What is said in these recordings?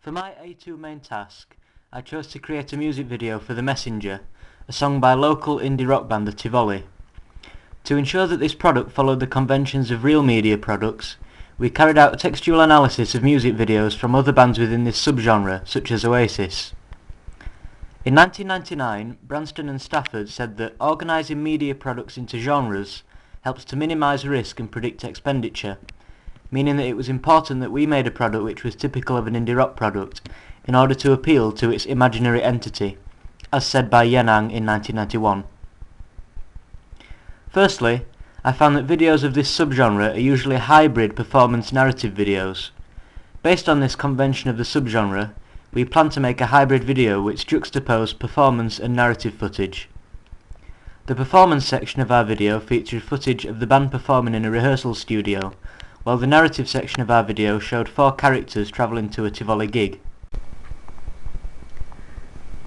For my A2 main task, I chose to create a music video for The Messenger, a song by local indie rock band The Tivoli. To ensure that this product followed the conventions of real media products, we carried out a textual analysis of music videos from other bands within this subgenre, such as Oasis. In 1999, Branston and Stafford said that organising media products into genres helps to minimise risk and predict expenditure, meaning that it was important that we made a product which was typical of an indie rock product in order to appeal to its imaginary entity, as said by Yenang in 1991. Firstly, I found that videos of this subgenre are usually hybrid performance narrative videos. Based on this convention of the subgenre, we plan to make a hybrid video which juxtaposed performance and narrative footage. The performance section of our video featured footage of the band performing in a rehearsal studio, while the narrative section of our video showed 4 characters travelling to a Tivoli gig.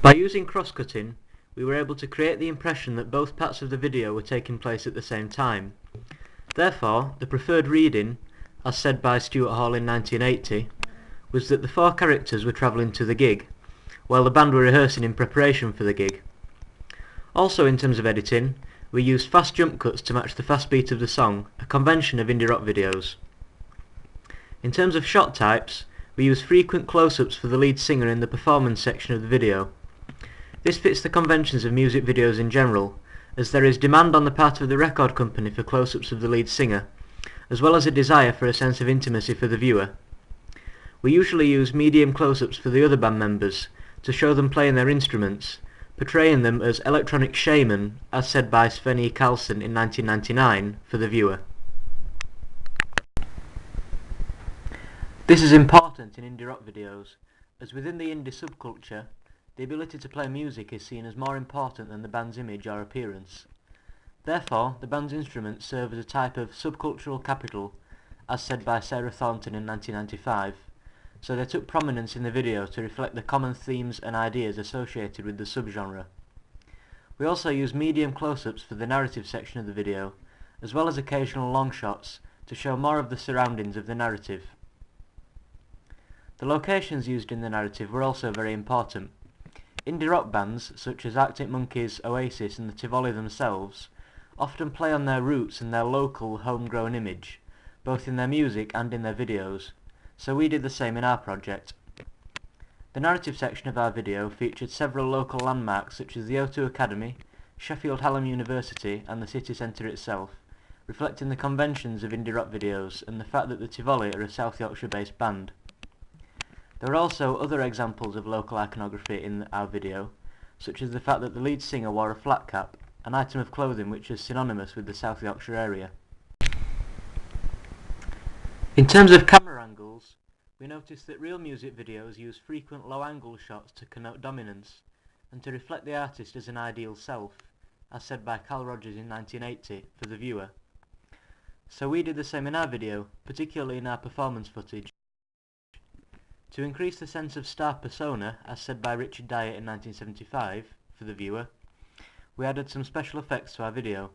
By using cross-cutting, we were able to create the impression that both parts of the video were taking place at the same time. Therefore, the preferred reading, as said by Stuart Hall in 1980, was that the 4 characters were travelling to the gig, while the band were rehearsing in preparation for the gig. Also, in terms of editing, we used fast jump cuts to match the fast beat of the song, a convention of indie rock videos. In terms of shot types, we used frequent close-ups for the lead singer in the performance section of the video. This fits the conventions of music videos in general, as there is demand on the part of the record company for close-ups of the lead singer, as well as a desire for a sense of intimacy for the viewer. We usually use medium close-ups for the other band members, to show them playing their instruments, portraying them as electronic shaman, as said by Sven E. Carlson in 1999, for the viewer. This is important in indie rock videos, as within the indie subculture, the ability to play music is seen as more important than the band's image or appearance. Therefore, the band's instruments serve as a type of subcultural capital, as said by Sarah Thornton in 1995, so they took prominence in the video to reflect the common themes and ideas associated with the subgenre. We also use medium close-ups for the narrative section of the video, as well as occasional long shots to show more of the surroundings of the narrative. The locations used in the narrative were also very important. Indie rock bands, such as Arctic Monkeys, Oasis and the Tivoli themselves, often play on their roots and their local, homegrown image, both in their music and in their videos, so we did the same in our project. The narrative section of our video featured several local landmarks such as the O2 Academy, Sheffield Hallam University and the city centre itself, reflecting the conventions of indie rock videos and the fact that the Tivoli are a South Yorkshire-based band. There are also other examples of local iconography in our video, such as the fact that the lead singer wore a flat cap, an item of clothing which is synonymous with the South Yorkshire area. In terms of camera angles, we noticed that real music videos use frequent low-angle shots to connote dominance, and to reflect the artist as an ideal self, as said by Carl Rogers in 1980, for the viewer. So we did the same in our video, particularly in our performance footage. To increase the sense of star persona, as said by Richard Dyer in 1975, for the viewer, we added some special effects to our video.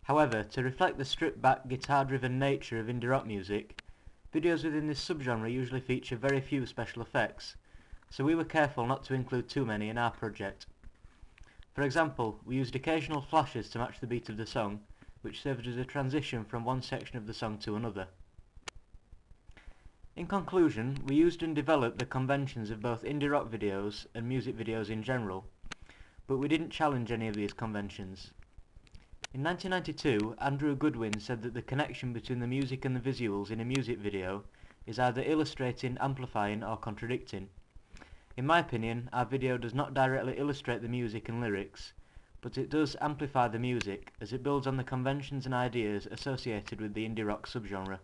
However, to reflect the stripped-back, guitar-driven nature of indie rock music, videos within this subgenre usually feature very few special effects, so we were careful not to include too many in our project. For example, we used occasional flashes to match the beat of the song, which served as a transition from one section of the song to another. In conclusion, we used and developed the conventions of both indie rock videos and music videos in general, but we didn't challenge any of these conventions. In 1992, Andrew Goodwin said that the connection between the music and the visuals in a music video is either illustrating, amplifying, or contradicting. In my opinion, our video does not directly illustrate the music and lyrics, but it does amplify the music as it builds on the conventions and ideas associated with the indie rock subgenre.